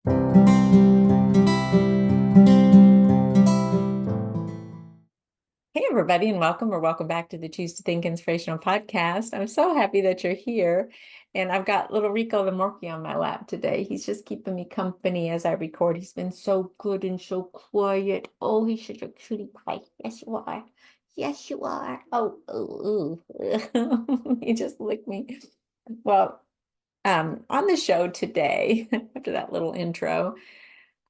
Hey, everybody, and welcome back to the Choose to Think Inspirational podcast. I'm so happy that you're here. And I've got little Rico the Morky on my lap today. He's just keeping me company as I record. He's been so good and so quiet. Oh, he's such a cutie pie. Yes, you are. Yes, you are. He just licked me. Well, on the show today, after that little intro,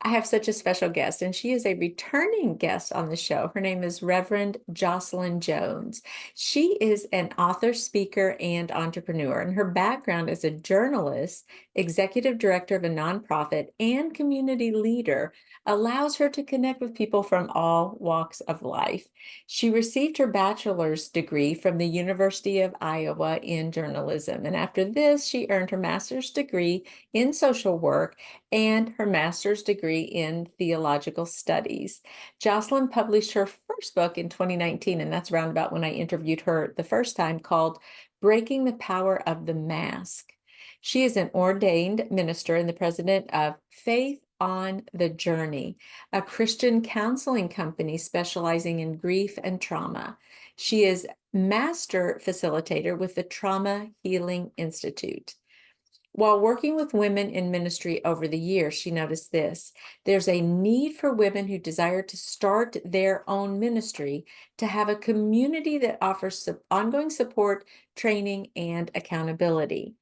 I have such a special guest, and she is a returning guest on the show. Her name is Reverend Jocelyn Jones. She is an author, speaker, and entrepreneur, and her background as a journalist, executive director of a nonprofit, and community leader allows her to connect with people from all walks of life. She received her bachelor's degree from the University of Iowa in journalism, and after this, she earned her master's degree in social work and her master's degree in theological studies. Jocelyn published her first book in 2019, and that's around about when I interviewed her the first time, called Breaking the Power of the Mask. She is an ordained minister and the president of Faith on the Journey, a Christian counseling company specializing in grief and trauma. She is master facilitator with the Trauma Healing Institute. While working with women in ministry over the years, she noticed this. There's a need for women who desire to start their own ministry to have a community that offers ongoing support, training, and accountability.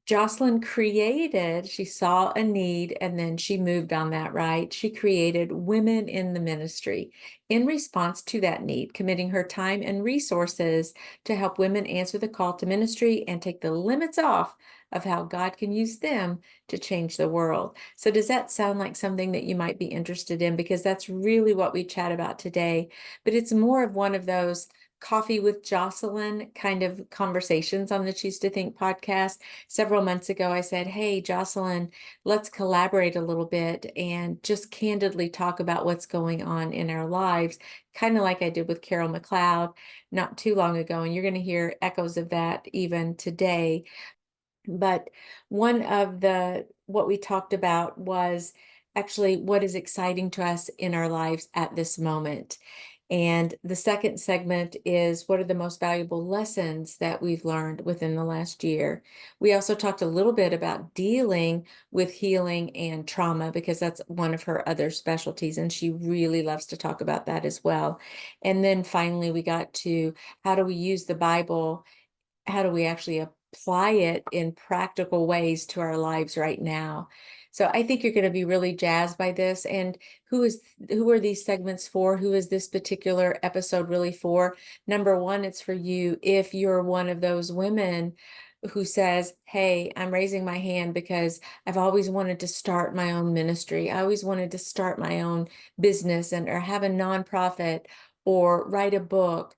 She saw a need and then she moved on that, right? She created Women in the Ministry in response to that need, committing her time and resources to help women answer the call to ministry and take the limits off of how God can use them to change the world. So does that sound like something that you might be interested in? Because that's really what we chat about today, but it's more of one of those coffee with Jocelyn kind of conversations on the Choose to Think podcast. Several months ago, I said, hey, Jocelyn, let's collaborate a little bit and just candidly talk about what's going on in our lives, kind of like I did with Carol McLeod not too long ago. And you're going to hear echoes of that even today. But what we talked about was actually what is exciting to us in our lives at this moment. And the second segment is what are the most valuable lessons that we've learned within the last year. We also talked a little bit about dealing with healing and trauma because that's one of her other specialties, and she really loves to talk about that as well. And then finally, we got to how do we use the Bible? How do we actually apply it in practical ways to our lives right now? So I think you're going to be really jazzed by this. And who are these segments for? Who is this particular episode really for? Number one, it's for you if you're one of those women who says, hey, I'm raising my hand because I've always wanted to start my own ministry. I always wanted to start my own business or have a nonprofit or write a book.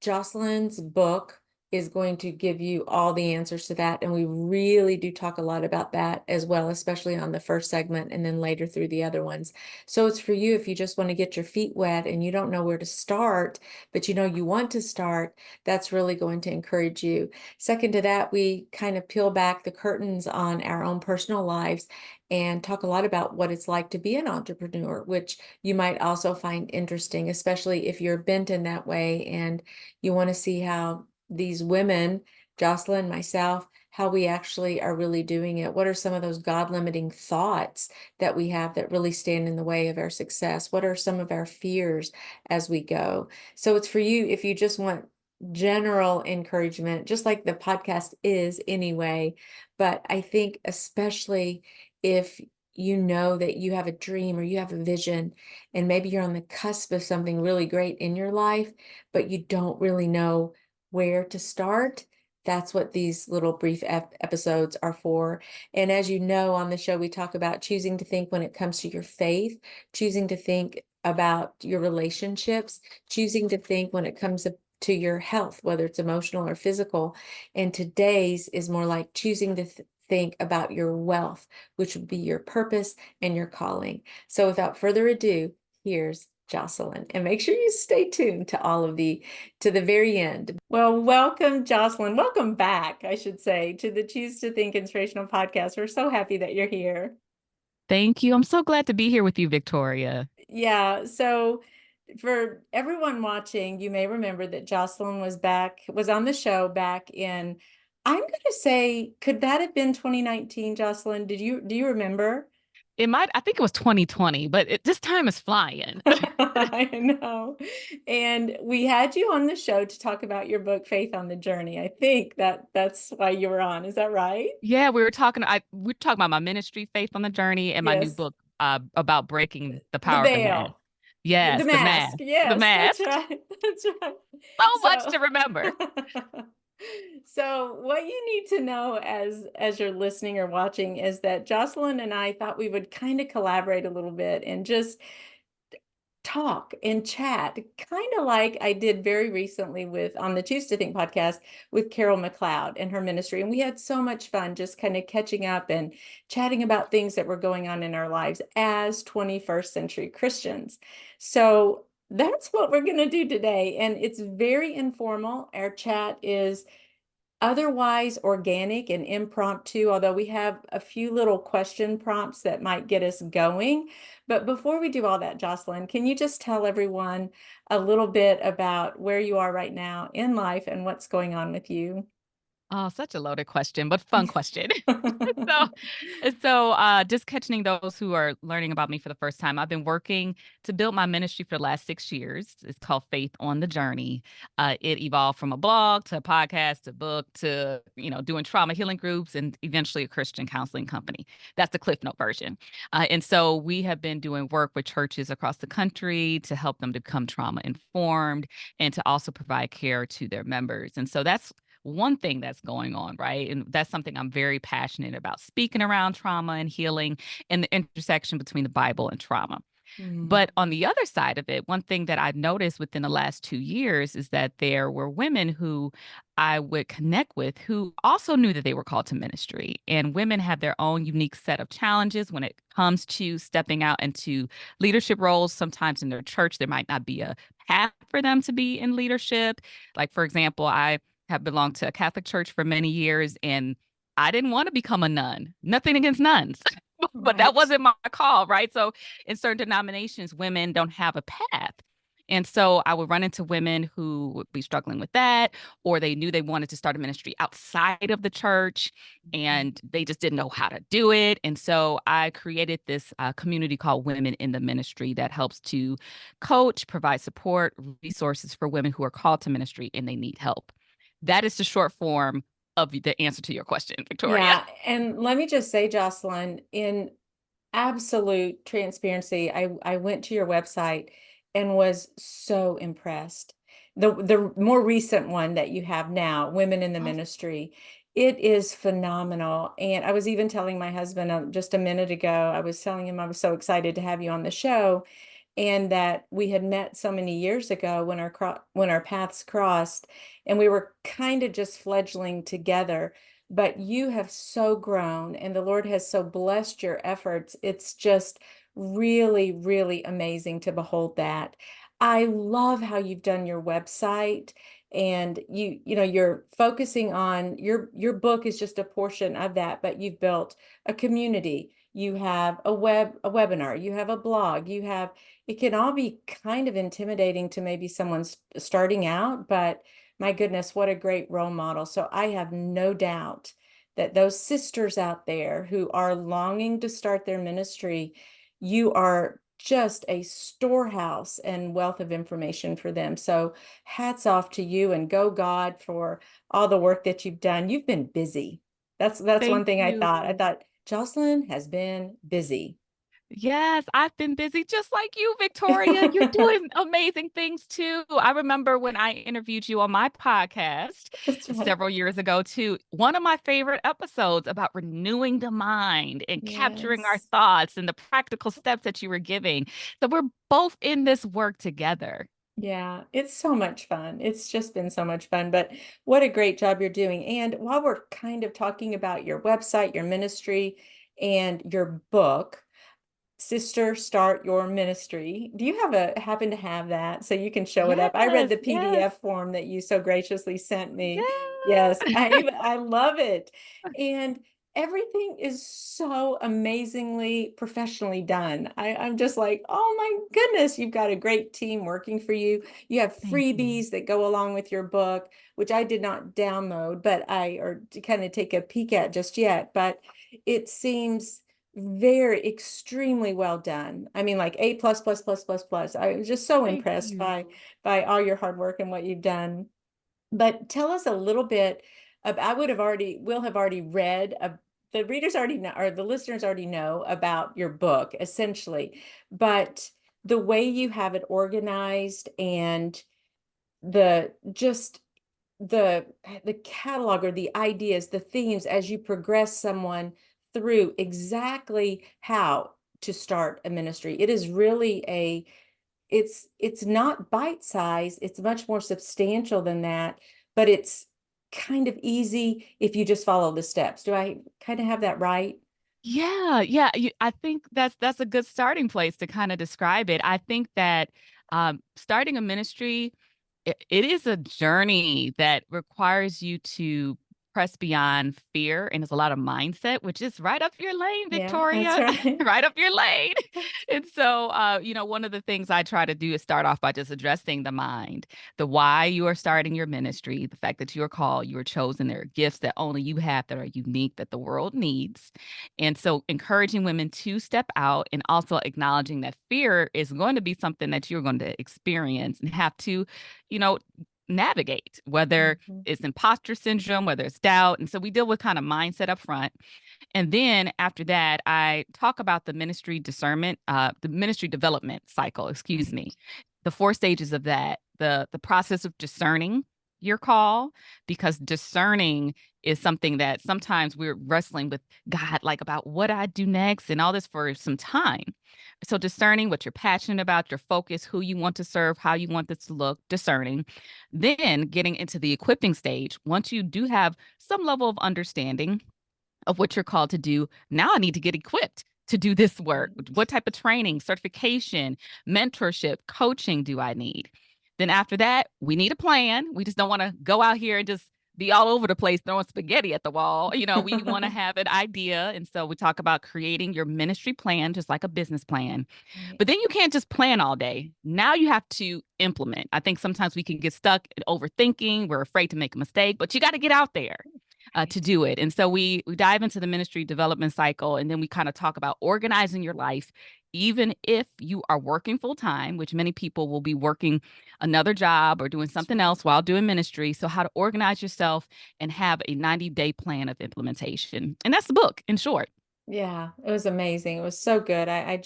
Jocelyn's book is going to give you all the answers to that. And we really do talk a lot about that as well, especially on the first segment and then later through the other ones. So it's for you if you just want to get your feet wet and you don't know where to start, but you know you want to start, that's really going to encourage you. Second to that, we kind of peel back the curtains on our own personal lives and talk a lot about what it's like to be an entrepreneur, which you might also find interesting, especially if you're bent in that way and you want to see how these women, Jocelyn, myself, how we actually are really doing it. What are some of those God-limiting thoughts that we have that really stand in the way of our success? What are some of our fears as we go? So it's for you if you just want general encouragement, just like the podcast is anyway. But I think especially if you know that you have a dream or you have a vision, and maybe you're on the cusp of something really great in your life, but you don't really know where to start. That's what these little brief episodes are for. And as you know, on the show, we talk about choosing to think when it comes to your faith, choosing to think about your relationships, choosing to think when it comes to your health, whether it's emotional or physical. And today's is more like choosing to think about your wealth, which would be your purpose and your calling. So without further ado, here's Jocelyn, and make sure you stay tuned to the very end. Well, welcome, Jocelyn. Welcome back, I should say, to the Choose to Think Inspirational podcast. We're so happy that you're here. Thank you. I'm so glad to be here with you, Victoria. Yeah, so for everyone watching, you may remember that Jocelyn was on the show back in, I'm going to say, could that have been 2019, Jocelyn? Do you remember? I think it was 2020, but this time is flying. I know. And we had you on the show to talk about your book, Faith on the Journey. I think that's why you were on. Is that right? Yeah, we were talking about my ministry, Faith on the Journey, and my new Yes. book about breaking the The power of the mask. veil. The Yes, the mask. mask. The Yes, that's mask. right. That's right. So much So to remember. so what you need to know as you're listening or watching is that Jocelyn and I thought we would kind of collaborate a little bit and just talk and chat, kind of like I did very recently with on the Choose to Think podcast with Carol McLeod and her ministry. And we had so much fun just kind of catching up and chatting about things that were going on in our lives as 21st century Christians. So that's what we're going to do today. And it's very informal. Our chat is otherwise organic and impromptu, although we have a few little question prompts that might get us going. But before we do all that, Jocelyn, can you just tell everyone a little bit about where you are right now in life and what's going on with you? Oh, such a loaded question, but fun question. So, just catching those who are learning about me for the first time, I've been working to build my ministry for the last 6 years. It's called Faith on the Journey. It evolved from a blog to a podcast to book to, doing trauma healing groups and eventually a Christian counseling company. That's the Cliff Note version. And so we have been doing work with churches across the country to help them become trauma informed and to also provide care to their members. And so that's one thing that's going on, right? And that's something I'm very passionate about speaking around trauma and healing and the intersection between the Bible and trauma. Mm, But on the other side of it, one thing that I've noticed within the last 2 years is that there were women who I would connect with who also knew that they were called to ministry. And women have their own unique set of challenges when it comes to stepping out into leadership roles. Sometimes in their church, there might not be a path for them to be in leadership. Like, for example, I have belonged to a Catholic church for many years and I didn't want to become a nun. Nothing against nuns, but that right. wasn't my call, right? So in certain denominations, women don't have a path. And so I would run into women who would be struggling with that, or they knew they wanted to start a ministry outside of the church and they just didn't know how to do it. And so I created this community called Women in the Ministry that helps to coach, provide support, resources for women who are called to ministry and they need help. That is the short form of the answer to your question, Victoria. Yeah, and let me just say, Jocelyn, in absolute transparency, I went to your website and was so impressed. The more recent one that you have now, Women in the Ministry, it is phenomenal. And I was even telling my husband just a minute ago, I was telling him I was so excited to have you on the show and that we had met so many years ago when when our paths crossed and we were kind of just fledgling together, but you have so grown and the Lord has so blessed your efforts. It's just really, really amazing to behold that. I love how you've done your website and you're focusing on your book is just a portion of that, but you've built a community. You have a webinar, you have a blog, you have it can all be kind of intimidating to maybe someone's starting out, but my goodness, what a great role model. So I have no doubt that those sisters out there who are longing to start their ministry, you are just a storehouse and wealth of information for them. So hats off to you and go God for all the work that you've done. You've been busy. That's one Thank thing I thought. I you. thought Jocelyn has been busy. Yes, I've been busy just like you, Victoria. You're doing amazing things too. I remember when I interviewed you on my podcast That's right. several years ago, too. One of my favorite episodes about renewing the mind and capturing our Yes. thoughts and the practical steps that you were giving. So we're both in this work together. Yeah, it's so much fun. It's just been so much fun, but what a great job you're doing. And while we're kind of talking about your website, your ministry, and your book, Sister Start Your Ministry, do you happen to have that so you can show it up? I read Yes, the yes, PDF form that you so graciously sent me. yes. Yes, I love it. And everything is so amazingly professionally done. I'm just like, oh my goodness, you've got a great team working for you. You have Thank you. freebies that go along with your book, which I did not download, but or to kind of take a peek at just yet. But it seems very extremely well done. I mean, like A plus plus plus plus plus. I was just so Thank impressed you. by all your hard work and what you've done. But tell us a little bit I will have already read, the readers already know, or the listeners already know about your book, essentially. But the way you have it organized and the just the catalog or the ideas, the themes as you progress someone through exactly how to start a ministry. It is really it's not bite size, it's much more substantial than that, but it's kind of easy if you just follow the steps. Do I kind of have that right? Yeah, yeah, I think that's a good starting place to kinda describe it. I think that, starting a ministry, it is a journey that requires you to press beyond fear, and there's a lot of mindset, which is right up your lane, Yeah, that's Victoria, right. right up your lane. That's And so, one of the things I try to do is start off by just addressing the mind, the why you are starting your ministry, the fact that you are called, you are chosen, there are gifts that only you have that are unique that the world needs. And so encouraging women to step out and also acknowledging that fear is going to be something that you're going to experience and have to, you know, navigate, whether Mhm. it's imposter syndrome, whether it's doubt. And so we deal with kind of mindset up front. And then after that, I talk about the ministry development cycle, excuse Right. me, the four stages of that, the process of discerning your call, because discerning is something that sometimes we're wrestling with God, like about what I do next and all this for some time. So discerning what you're passionate about, your focus, who you want to serve, how you want this to look, discerning. Then getting into the equipping stage. Once you do have some level of understanding of what you're called to do. Now I need to get equipped to do this work. Right. What type of training, certification, mentorship, coaching do I need? Then after that, we need a plan. We just don't want to go out here and just be all over the place throwing spaghetti at the wall. We want to have an idea. And so we talk about creating your ministry plan, just like a business plan. Right. But then you can't just plan all day. Now you have to implement. I think sometimes we can get stuck in overthinking. We're afraid to make a mistake, but you got to get out there to Right. do it. And so we dive into the ministry development cycle, and then we kind of talk about organizing your life, even if you are working full time, which many people will be working another job or doing That's something right. else while doing ministry. So how to organize yourself and have a 90-day plan of implementation. And that's the book in short. Yeah, it was amazing. It was so good. I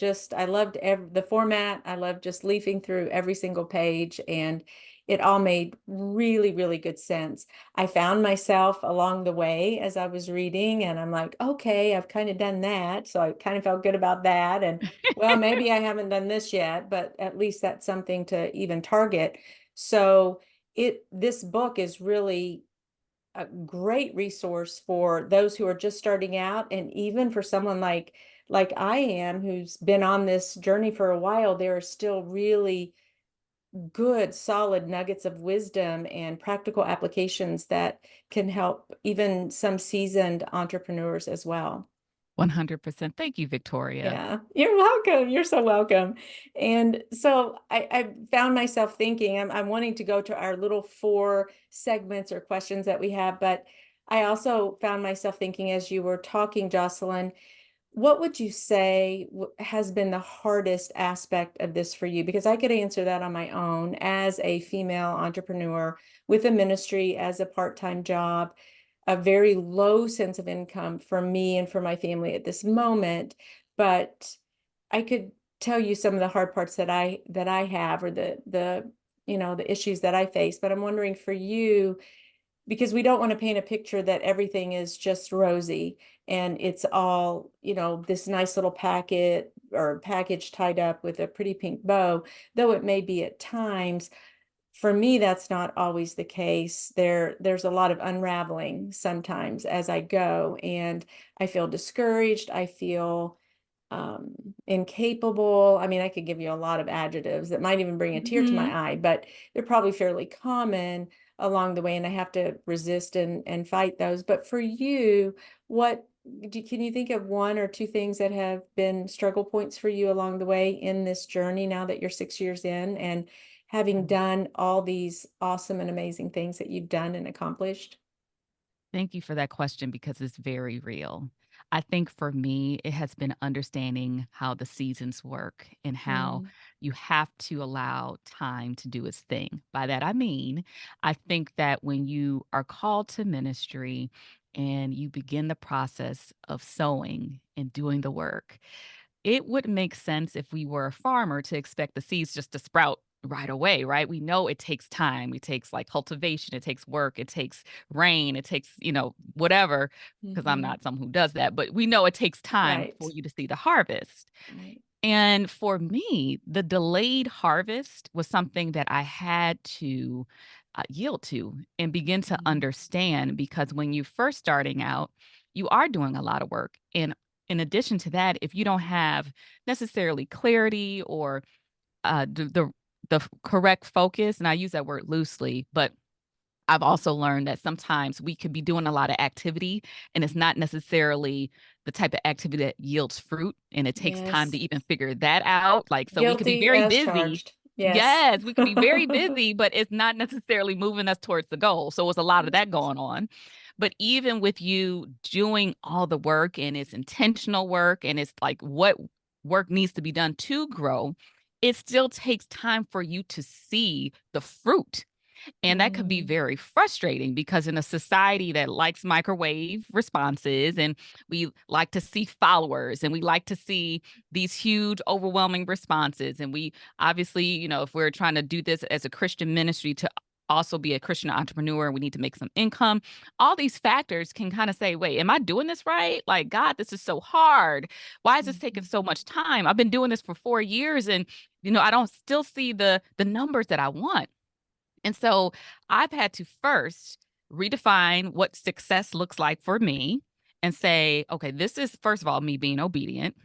loved the format. I loved just leafing through every single page, and it all made really, really good sense. I found myself along the way as I was reading, and I'm like, okay, I've kind of done that. So I kind of felt good about that. And well, maybe I haven't done this yet, but at least that's something to even target. So this book is really a great resource for those who are just starting out, and even for someone like I am, who's been on this journey for a while. There are still really good solid nuggets of wisdom and practical applications that can help even some seasoned entrepreneurs as well. 100%. Thank you, Victoria. Yeah, you're welcome. You're so welcome. And so I found myself thinking, I'm wanting to go to our little four segments or questions that we have, but I also found myself thinking as you were talking, Jocelyn, what would you say has been the hardest aspect of this for you? Because I could answer that on my own as a female entrepreneur with a ministry as a part-time job, a very low sense of income for me and for my family at this moment. But I could tell you some of the hard parts that I have, or the issues that I face. But I'm wondering for you, because we don't want to paint a picture that everything is just rosy and it's all, this nice little packet or package tied up with a pretty pink bow, though it may be at times. For me, that's not always the case. There's a lot of unraveling sometimes as I go, and I feel discouraged. I feel um, incapable. I mean, I could give you a lot of adjectives that might even bring a tear to Mhm. my eye, but they're probably fairly common along the way, and I have to resist and fight those. But for you, can you think of one or two things that have been struggle points for you along the way in this journey now that you're 6 years in and having done all these awesome and amazing things that you've done and accomplished? Thank you for that question because it's very real. I think for me, it has been understanding how the seasons work and how Mm, you have to allow time to do its thing. By that, I mean, I think that when you are called to ministry and you begin the process of sowing and doing the work, it would make sense if we were a farmer to expect the seeds just to sprout right away, right? We know it takes time. It takes like cultivation, it takes work, it takes rain, it takes, whatever, because I'm mhm. not someone who does that, but we know it takes time for Right, you to see the harvest. right. And for me, the delayed harvest was something that I had to yield to and begin to Mhm. understand because when you're first starting out, you are doing a lot of work. And in addition to that, if you don't have necessarily clarity or the correct focus, and I use that word loosely, but I've also learned that sometimes we could be doing a lot of activity and it's not necessarily the type of activity that yields fruit. And it takes time to Yes. even figure that out. Like, so we could be Guilty very as busy. charged. Yes. Yes, we could be very busy, but it's not necessarily moving us towards the goal. So it's a lot of that Right. going on. But even with you doing all the work and it's intentional work and it's like what work needs to be done to grow, it still takes time for you to see the fruit and that could be Mm, very frustrating because in a society that likes microwave responses and we like to see followers and we like to see these huge, overwhelming responses. And we obviously, if we're trying to do this as a Christian ministry to also be a Christian entrepreneur, we need to make some income. All these factors can kind of say, wait, am I doing this right? Like, God, this is so hard. Why is this taking mhm, so much time? I've been doing this for 4 years and I don't still see the numbers that I want. And so I've had to first redefine what success looks like for me and say, okay, this is, first of all, me being obedient.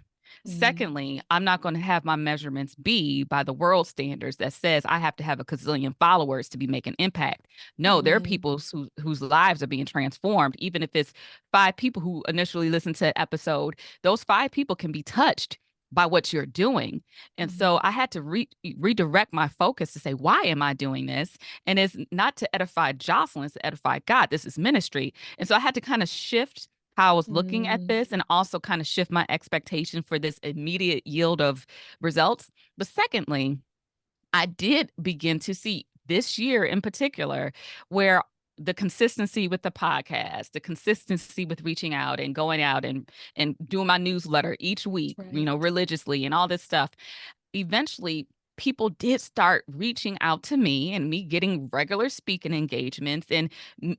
mm, Secondly, I'm not going to have my measurements be by the world standards that says I have to have a gazillion followers to be making impact. No, there are mm, people whose lives are being transformed. Even if it's 5 people who initially listened to an episode, those 5 people can be touched by what you're doing. And so mhm, I had to redirect my focus to say, why am I doing this? And it's not to edify Jocelyn, it's to edify God. This is ministry. And so I had to kind of shift how I was looking at mm, this and also kind of shift my expectation for this immediate yield of results. But secondly, I did begin to see this year in particular where the consistency with the podcast, the consistency with reaching out and going out and doing my newsletter each week, right. religiously and all this stuff eventually people did start reaching out to me and me getting regular speaking engagements and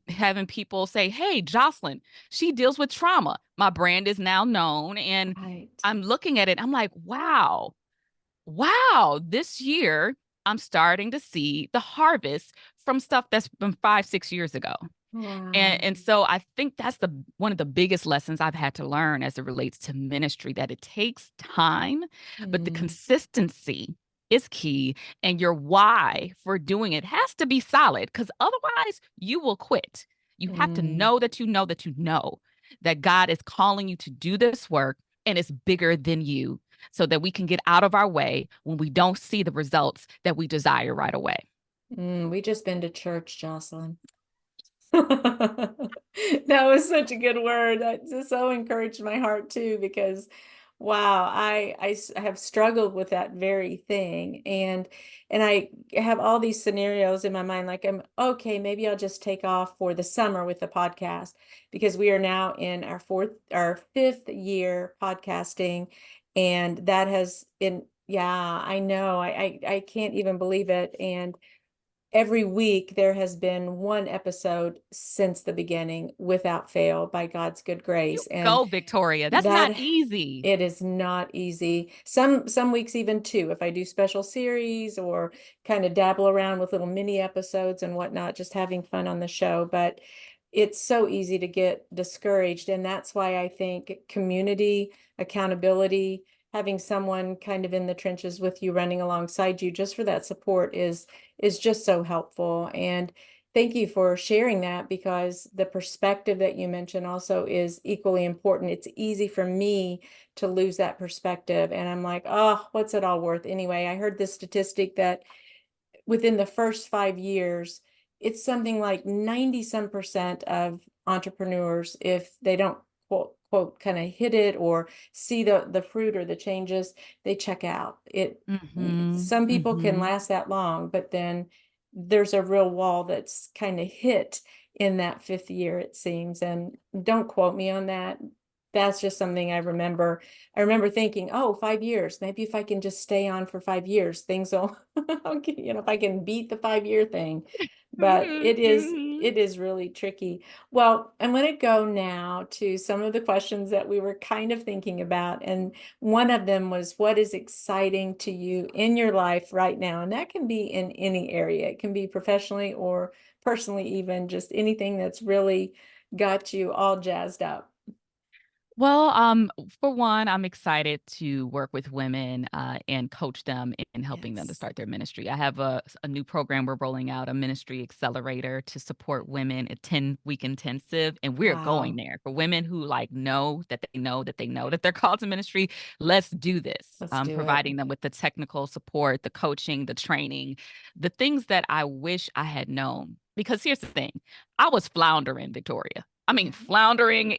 having people say, "Hey, Jocelyn, she deals with trauma." My brand is now known and Right. I'm looking at it. I'm like, wow, wow, this year I'm starting to see the harvest from stuff that's been 5, 6 years ago. Wow. And so I think that's the one of the biggest lessons I've had to learn as it relates to ministry, that it takes time, but the Mm, consistency is key, and your why for doing it has to be solid because otherwise you will quit. You have to mm, know that you know that you know that God is calling you to do this work and it's bigger than you so that we can get out of our way when we don't see the results that we desire right away. we just been to church, Jocelyn. That was such a good word. That just so encouraged my heart too, because wow, I have struggled with that very thing. And I have all these scenarios in my mind, like I'm okay, maybe I'll just take off for the summer with the podcast because we are now in our fifth year podcasting. And that has been, yeah, I know. I can't even believe it. And every week there has been one episode since the beginning without fail by God's good You grace. And go, Victoria. That's not that easy. it is not easy. Some weeks even two, if I do special series or kind of dabble around with little mini episodes and whatnot, just having fun on the show. But it's so easy to get discouraged. And that's why I think community, accountability, having someone kind of in the trenches with you running alongside you just for that support is just so helpful. And Thank you for sharing that, because the perspective that you mentioned also is equally important. It's easy for me to lose that perspective, and I'm like, oh, what's it all worth anyway? I heard this statistic that within the first 5 years, it's something like 90 some percent of entrepreneurs, if they don't quote kind of hit it or see the fruit or the changes, they check out. Mhm, Some people can mhm. last that long, but then there's a real wall that's kind of hit in that fifth year, it seems. And don't quote me on that. That's just something I remember. I remember thinking, oh, 5 years, maybe if I can just stay on for 5 years, things will, okay, if I can beat the 5 year thing. But Mhm, it is, mhm. it is really tricky. Well, I'm going to go now to some of the questions that we were kind of thinking about. And one of them was, what is exciting to you in your life right now? And that can be in any area. It can be professionally or personally, even just anything that's really got you all jazzed up. Well, for one, I'm excited to work with women and coach them in helping them to Yes. start their ministry. I have a new program we're rolling out, a ministry accelerator to support women, a 10-week intensive. And we're going Wow. there for women who like know that they know that they know that they're called to ministry. Let's do this. Let's I'm do it. providing them with the technical support, the coaching, the training, the things that I wish I had known. Because here's the thing, I was floundering, Victoria. I mean, floundering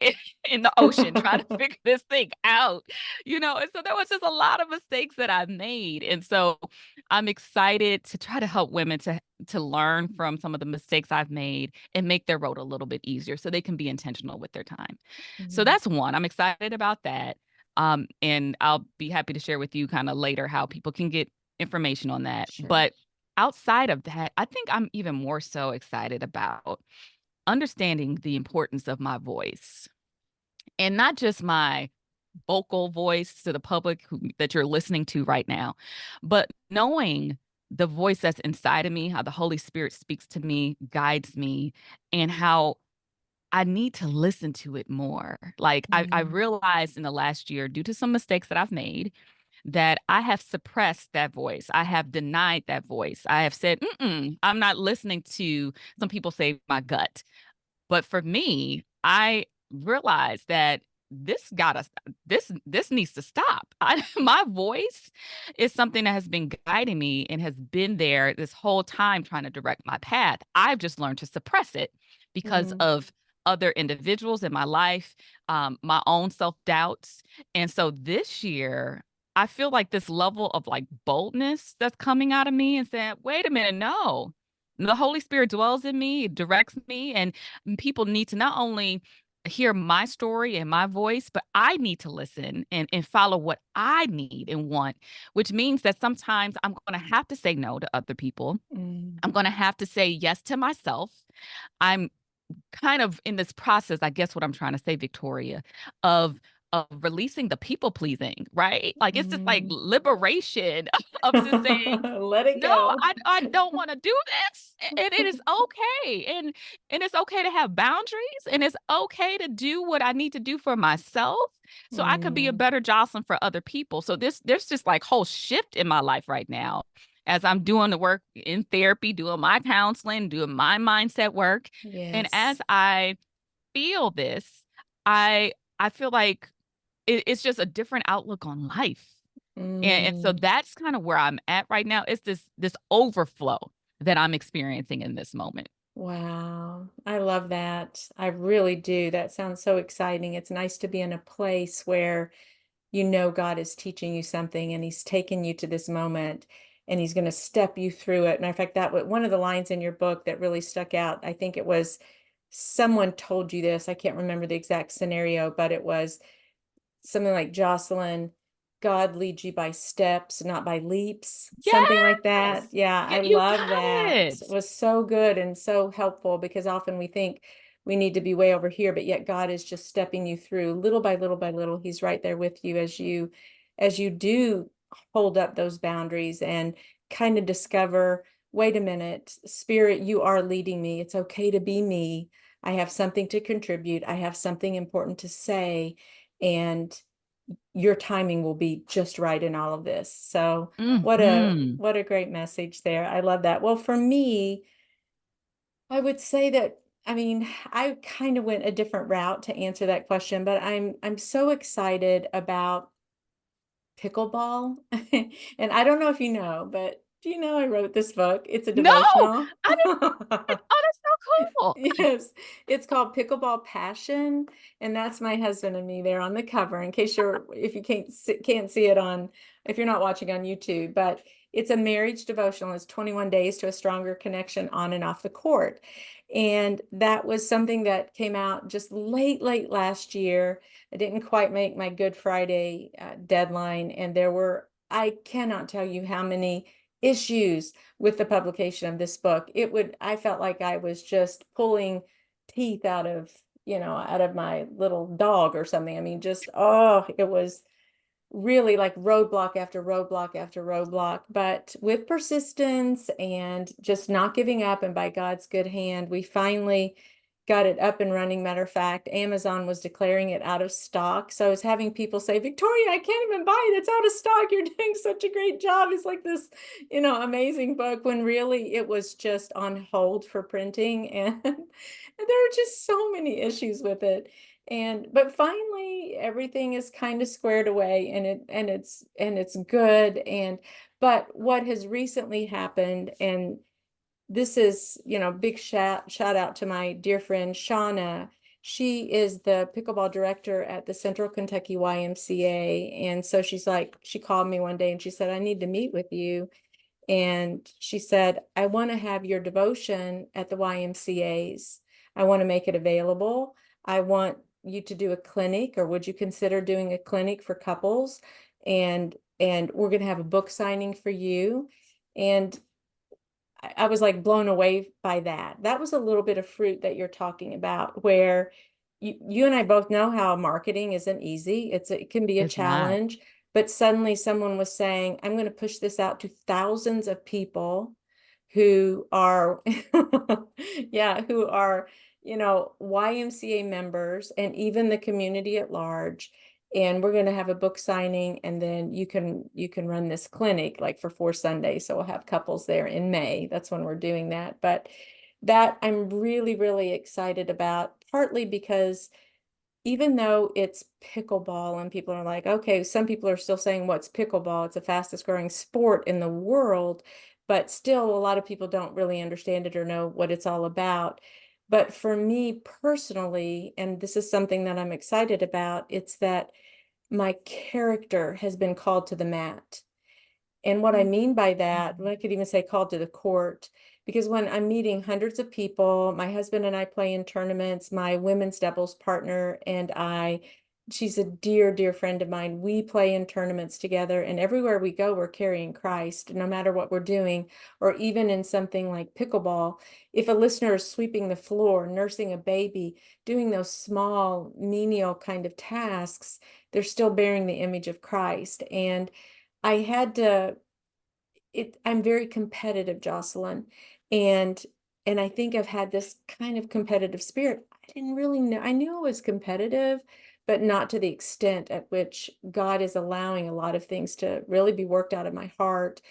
in the ocean trying to figure this thing out, and so there was just a lot of mistakes that I made, and so I'm excited to try to help women to learn from some of the mistakes I've made and make their road a little bit easier so they can be intentional with their time. So Mhm. that's one, I'm excited about that, and I'll be happy to share with you kinda later how people can get information on that, Sure. but outside of that, I think I'm even more so excited about understanding the importance of my voice. And not just my vocal voice to the public that you're listening to right now, but knowing the voice that's inside of me, how the Holy Spirit speaks to me, guides me, and how I need to listen to it more. Like I Mm, realized in the last year, due to some mistakes that I've made, that I have suppressed that voice. I have denied that voice. I have said, I'm not listening to some people say my gut. But for me, I realized that this needs to stop. My voice is something that has been guiding me and has been there this whole time trying to direct my path. I've just learned to suppress it because mm, of other individuals in my life, my own self-doubts. And so this year, I feel like this level of like boldness that's coming out of me and saying, wait a minute, no. The Holy Spirit dwells in me, directs me, and people need to not only hear my story and my voice, but I need to listen and follow what I need and want, which means that sometimes I'm going to have to say no to other people. mm, I'm going to have to say yes to myself. I'm kind of in this process, I guess what I'm trying to say, Victoria, of releasing the people pleasing, right? Like it's just like mm. liberation of just saying, Let it no, go. I don't want to do this. And it is okay. And it's okay to have boundaries and it's okay to do what I need to do for myself so I could be a Mm, better Jocelyn for other people. So there's just like whole shift in my life right now as I'm doing the work in therapy, doing my counseling, doing my mindset work. And yes. as I feel this, I feel like it's just a different outlook on life. And so Mm, that's kind of where I'm at right now. It's this overflow that I'm experiencing in this moment. wow. I love that. I really do. That sounds so exciting. It's nice to be in a place where you know God is teaching you something and he's taken you to this moment and he's going to step you through it. Matter of fact, one of the lines in your book that really stuck out, I think it was someone told you this. I can't remember the exact scenario, but it was something like, Jocelyn, God leads you by steps, not by leaps, something like that. Yes. Yeah, Yeah, I you love got that. It it. was so good and so helpful, because often we think we need to be way over here, but yet God is just stepping you through little by little by little. He's right there with you as you do hold up those boundaries and kind of discover, wait a minute, Spirit, you are leading me. It's okay to be me. I have something to contribute. I have something important to say. And your timing will be just right in all of this. So Mhm. what a great message there. I love that. Well, for me, I would say that, I mean, I kind of went a different route to answer that question, but I'm so excited about pickleball. And I don't know if you know, but do you know I wrote this book? It's a No! devotional. I didn't oh, that's so cool. Yes, it's called Pickleball Passion, and that's my husband and me there on the cover. In case you're, if you can't see it on, if you're not watching on YouTube, but it's a marriage devotional. It's 21 days to a stronger connection on and off the court, and that was something that came out just late last year. I didn't quite make my Good Friday deadline, and there were, I cannot tell you how many issues with the publication of this book. I felt like I was just pulling teeth out of, out of my little dog or something. I mean, just, oh, it was really like roadblock after roadblock after roadblock. But with persistence and just not giving up, and by God's good hand, we finally got it up and running. Matter of fact, Amazon was declaring it out of stock. So I was having people say, Victoria, I can't even buy it. It's out of stock. You're doing such a great job. It's like this, amazing book, when really it was just on hold for printing. And there are just so many issues with it. But finally everything is kind of squared away, and it's good. But what has recently happened, and this is, big shout out to my dear friend Shauna. She is the pickleball director at the Central Kentucky YMCA. And so she called me one day and she said, I need to meet with you. And she said, I want to have your devotion at the YMCA's. I want to make it available. I want you to do a clinic, or would you consider doing a clinic for couples? And we're going to have a book signing for you. And I was like blown away by that. That was a little bit of fruit that you're talking about, where you and I both know how marketing isn't easy. It can be a It's not. challenge, but suddenly someone was saying, I'm going to push this out to thousands of people who are, yeah, who are, YMCA members and even the community at large. And we're going to have a book signing, and then you can run this clinic like for 4 Sundays. So we'll have couples there in May. That's when we're doing that. But that I'm really, really excited about, partly because even though it's pickleball and people are like, okay, some people are still saying, what's pickleball? It's the fastest growing sport in the world, but still a lot of people don't really understand it or know what it's all about. But for me personally, and this is something that I'm excited about, it's that my character has been called to the mat. And what I mean by that, I could even say called to the court, because when I'm meeting hundreds of people, my husband and I play in tournaments, my women's doubles partner and she's a dear, dear friend of mine. We play in tournaments together, and everywhere we go, we're carrying Christ, no matter what we're doing, or even in something like pickleball. If a listener is sweeping the floor, nursing a baby, doing those small, menial kind of tasks, they're still bearing the image of Christ. And I had to I'm very competitive, Jocelyn. And I think I've had this kind of competitive spirit. I didn't really know. I knew I was competitive, but not to the extent at which God is allowing a lot of things to really be worked out of my heart.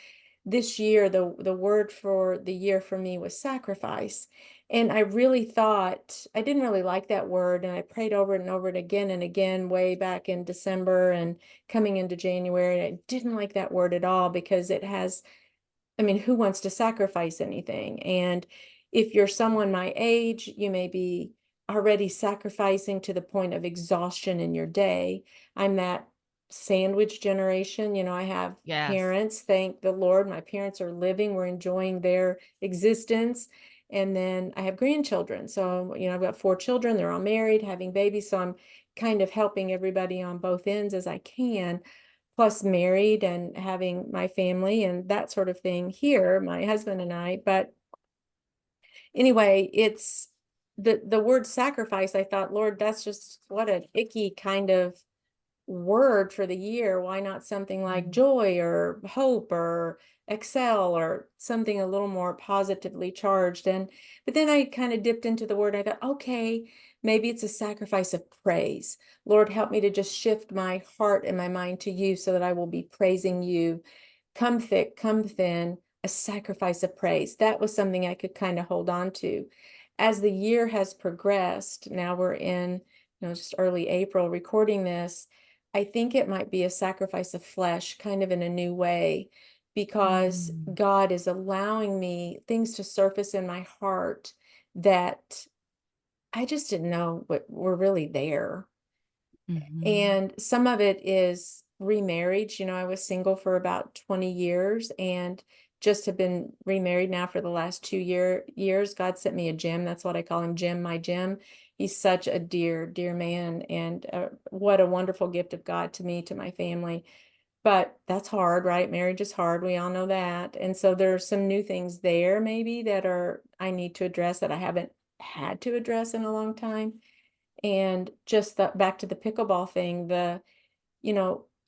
This year, the word for the year for me was sacrifice. And I really thought, I didn't really like that word. And I prayed over it and over it again and again, way back in December and coming into January. I didn't like that word at all, because it has, I mean, who wants to sacrifice anything? And if you're someone my age, you may be already sacrificing to the point of exhaustion in your day. I'm that sandwich generation. I have Yes. parents, thank the Lord. My parents are living, we're enjoying their existence. And then I have grandchildren. So, I've got 4 children, they're all married, having babies. So I'm kind of helping everybody on both ends as I can, plus married and having my family and that sort of thing here, my husband and I. But anyway, it's the word sacrifice. I thought, Lord, that's just what an icky kind of word for the year. Why not something like Mhm. joy or hope or excel, or something a little more positively charged? But then I kind of dipped into the word. I thought, okay, maybe it's a sacrifice of praise. Lord, help me to just shift my heart and my mind to you, so that I will be praising you. Come thick, come thin, a sacrifice of praise. That was something I could kind of hold on to. As the year has progressed, now we're in, just early April recording this. I think it might be a sacrifice of flesh, kind of in a new way, because Mm. God is allowing me things to surface in my heart that I just didn't know what were really there. Mhm. And some of it is remarriage. I was single for about 20 years and just have been remarried now for the last 2 years. God sent me a Jim. That's what I call him, Jim, my Jim. He's such a dear, dear man. And what a wonderful gift of God to me, to my family. But that's hard, right? Marriage is hard. We all know that. And so there's some new things there maybe that I need to address that I haven't had to address in a long time. And just back to the pickleball thing,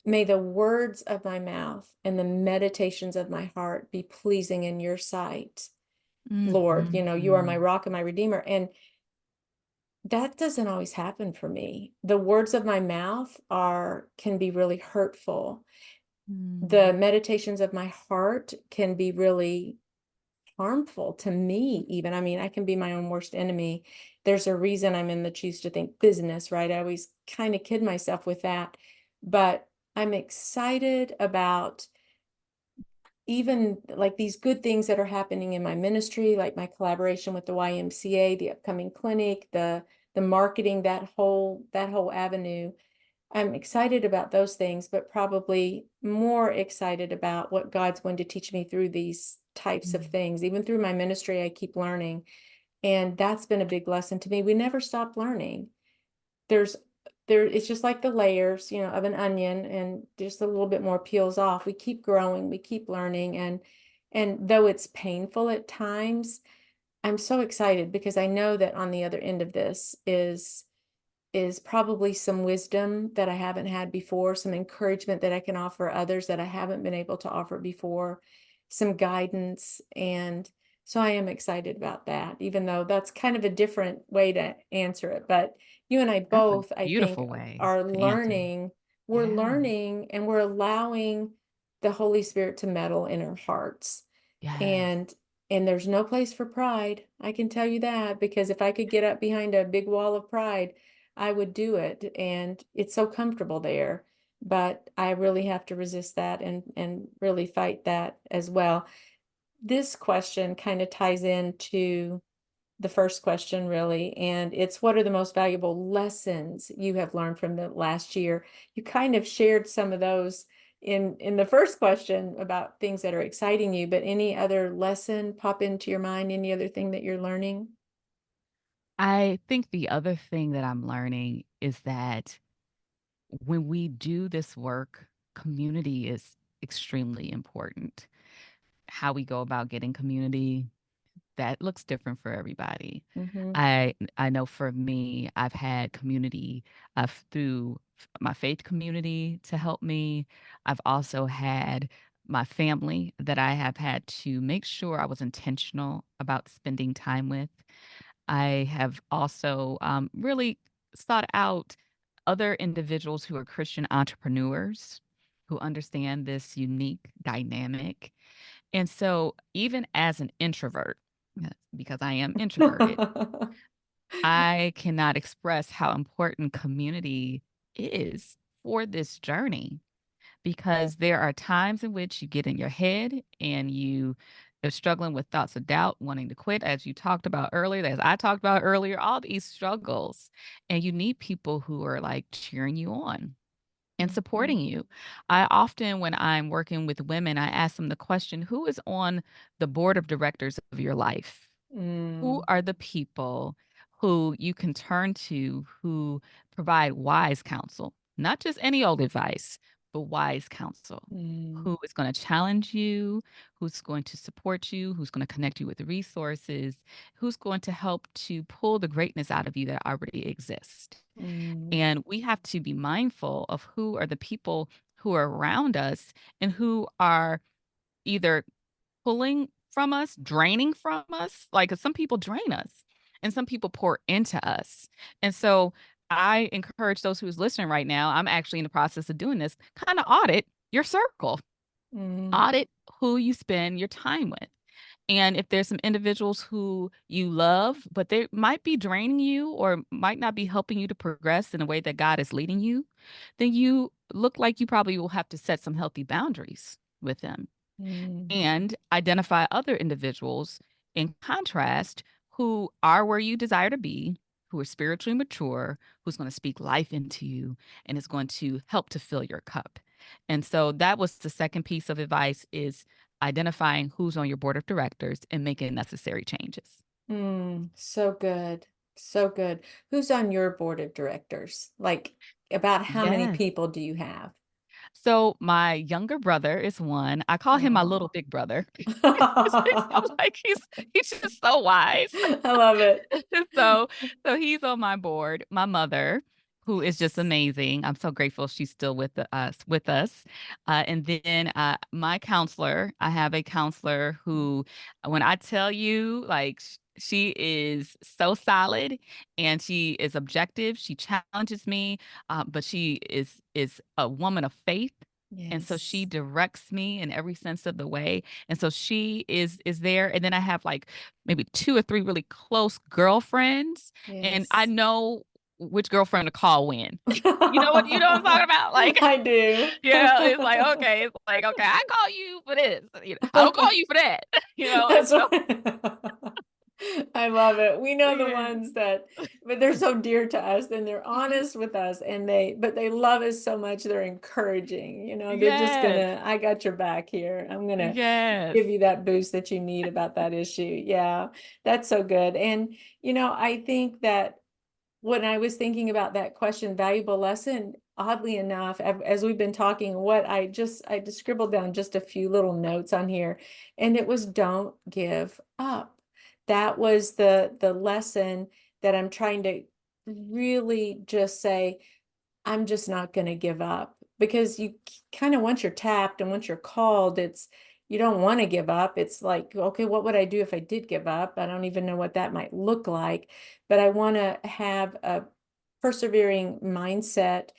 may the words of my mouth and the meditations of my heart be pleasing in your sight, Lord. You are my Mhm. rock and my redeemer. And that doesn't always happen for me. The words of my mouth can be really hurtful. The Mm. meditations of my heart can be really harmful to me even. I mean, I can be my own worst enemy. There's a reason I'm in the choose to think business, right? I always kind of kid myself with that. But I'm excited about even like these good things that are happening in my ministry, like my collaboration with the YMCA, the upcoming clinic, the marketing, that whole avenue. I'm excited about those things, but probably more excited about what God's going to teach me through these types of Mm. things. Even through my ministry, I keep learning. And that's been a big lesson to me. We never stop learning. There's it's just like the layers, of an onion, and just a little bit more peels off. We keep growing, we keep learning, and though it's painful at times, I'm so excited because I know that on the other end of this is probably some wisdom that I haven't had before, some encouragement that I can offer others that I haven't been able to offer before, some guidance. And so I am excited about that, even though that's kind of a different way to answer it. But you and I That's a both, I think, beautiful way are to answer. learning. We're Yeah. learning and we're allowing the Holy Spirit to meddle in our hearts. Yes. And there's no place for pride. I can tell you that, because if I could get up behind a big wall of pride, I would do it. And it's so comfortable there. But I really have to resist that and really fight that as well. This question kind of ties into the first question, really, and it's, what are the most valuable lessons you have learned from the last year? You kind of shared some of those in the first question about things that are exciting you, but any other lesson pop into your mind? Any other thing that you're learning? I think the other thing that I'm learning is that when we do this work, community is extremely important. How we go about getting community, that looks different for everybody. Mm-hmm. I know for me, I've had community through my faith community to help me. I've also had my family that I have had to make sure I was intentional about spending time with. I have also really sought out other individuals who are Christian entrepreneurs who understand this unique dynamic. And so, even as an introvert, because I am introverted, I cannot express how important community is for this journey, because there are times in which you get in your head and you are struggling with thoughts of doubt, wanting to quit, as you talked about earlier, as I talked about earlier, all these struggles. And you need people who are like cheering you on and Mhm. supporting you. I often, when I'm working with women, I ask them the question, who is on the board of directors of your life? Who Mm, are the people who you can turn to who provide wise counsel? Not just any old advice, but wise counsel. mm, Who is going to challenge you, who's going to support you, who's going to connect you with resources, who's going to help to pull the greatness out of you that already exists. mm, And we have to be mindful of who are the people who are around us and who are either pulling from us, draining from us. Like some people drain us and some people pour into us. And so I encourage those who's listening right now, I'm actually in the process of doing this, kind of audit your circle. Mm, Audit who you spend your time with. And if there's some individuals who you love, but they might be draining you or might not be helping you to progress in a way that God is leading you, then you look like you probably will have to set some healthy boundaries with them mm, and identify other individuals in contrast who are where you desire to be, who are spiritually mature, who's going to speak life into you and is going to help to fill your cup. And so that was the second piece of advice is identifying who's on your board of directors and making necessary changes. so good. So good. Who's on your board of directors? Like, about how many Yes. people do you have? So my younger brother is one. I call him my little Oh. big brother. I'm I like he's just so wise. love it. so so he's on my board. My mother, who is just Yes. amazing. I'm so grateful she's still with us. And then my counselor, I have a counselor who, when I tell you, like she is so solid and she is objective. She challenges me, but she is a woman of faith. And so she Yes. directs me in every sense of the way. And so she is there. And then I have like maybe 2 or 3 really close girlfriends, and I Yes. know which girlfriend to call when. You know what I'm talking about? Like, I do. yeah, it's like, "Okay, I call you for this," "I don't call you for that," and That's so what I love it. We know the yeah. ones that, but they're so dear to us and they're honest with us and but they love us so much. They're encouraging, they're just Yes. gonna, I got your back here. I'm gonna Yes. give you that boost that you need about that issue. Yeah, that's so good. And, I think that when I was thinking about that question, valuable lesson, oddly enough, as we've been talking, I just scribbled down just a few little notes on here, and it was don't give up. That was the lesson that I'm trying to really just say, I'm just not going to give up because you kind of once you're tapped and once you're called, you don't want to give up. It's like, okay, what would I do if I did give up? I don't even know what that might look like, but I want to have a persevering mindset,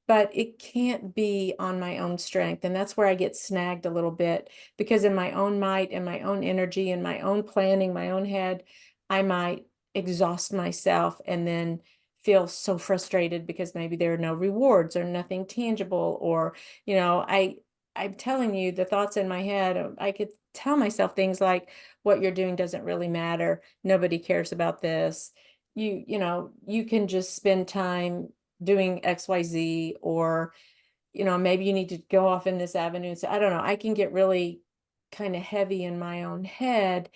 but it can't be on my own strength. And that's where I get snagged a little bit because in my own might and my own energy and my own planning, my own head, I might exhaust myself and then feel so frustrated because maybe there are no rewards or nothing tangible or I'm telling you the thoughts in my head. I could tell myself things like what you're doing doesn't really matter, nobody cares about this, you can just spend time doing XYZ, or maybe you need to go off in this avenue. So I don't know, I can get really kind of heavy in my own head,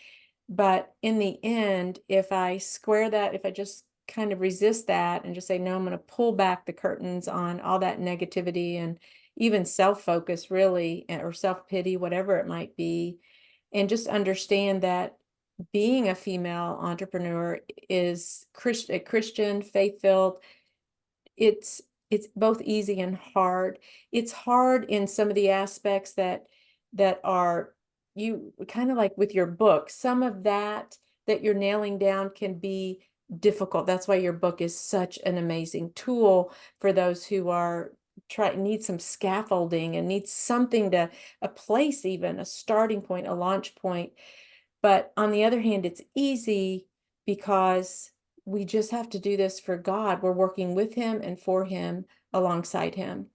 but in the end, if I just kind of resist that and just say, no, I'm going to pull back the curtains on all that negativity and even self-focus, really, or self-pity, whatever it might be, and just understand that being a female entrepreneur is a Christian, faith-filled. It's it's both easy and hard. It's hard in some of the aspects that are, you kind of like with your book, some of that you're nailing down can be difficult. That's why your book is such an amazing tool for those who are need some scaffolding and need something to, a place, even a starting point, a launch point. But on the other hand, it's easy because we just have to do this for God. We're working with Him and for Him, alongside Him.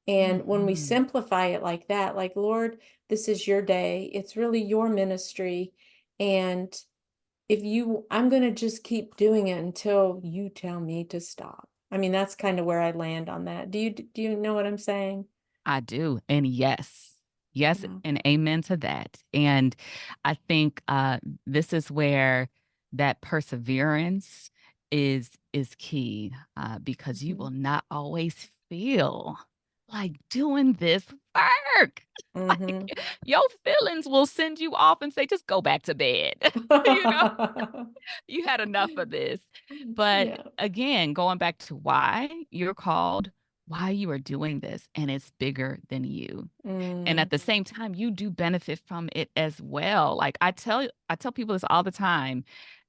And when we Mhm. simplify it like that, like, Lord, this is your day, it's really your ministry. And I'm going to just keep doing it until you tell me to stop. I mean, that's kind of where I land on that. Do you know what I'm saying? I do. And yes. Yes, Yeah. and amen to that. And I think this is where that perseverance is key because you Mhm. will not always feel like doing this work. Mhm. Like your feelings will send you off and say, just go back to bed. you know, you had enough of this. But Yeah. again, going back to why you're called, why you are doing this, and it's bigger than you. And Mm. at the same time, you do benefit from it as well. Like I tell people this all the time.